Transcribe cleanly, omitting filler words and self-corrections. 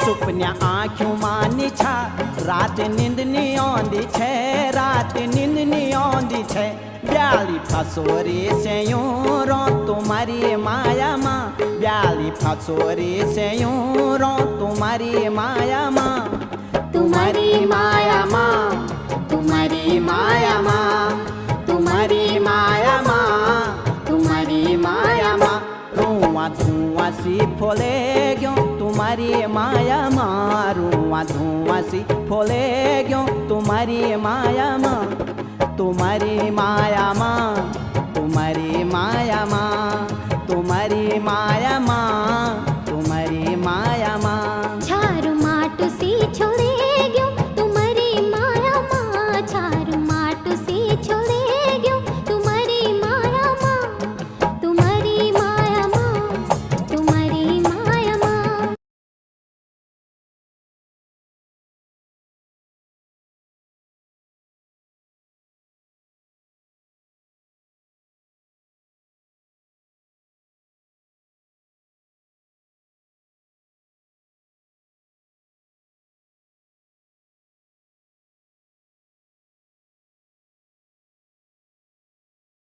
सुपन्या आँखों मानी छा रात नींद नहीं आंदी छे रात नींद नहीं आंदी छे ब्याली फसोरी से यूं रो तुम्हारी माया माँ ब्याली फसोरी से यूं रो तुम्हारी माया माँ तुम्हारी माया माँ तुम्हारी माया माँ तुम्हारी माया माँ तुम्हारी माया माँ रुआ धुआं सी फोले गयो तुम्हारी माया माँ रुआ धुआं सी फोले गयो तुम्हारी माया माँ तुम्हारी माया माँ तुम्हारी माया माँ तुम्हारी माया माँ तुम्हारी माया माँ।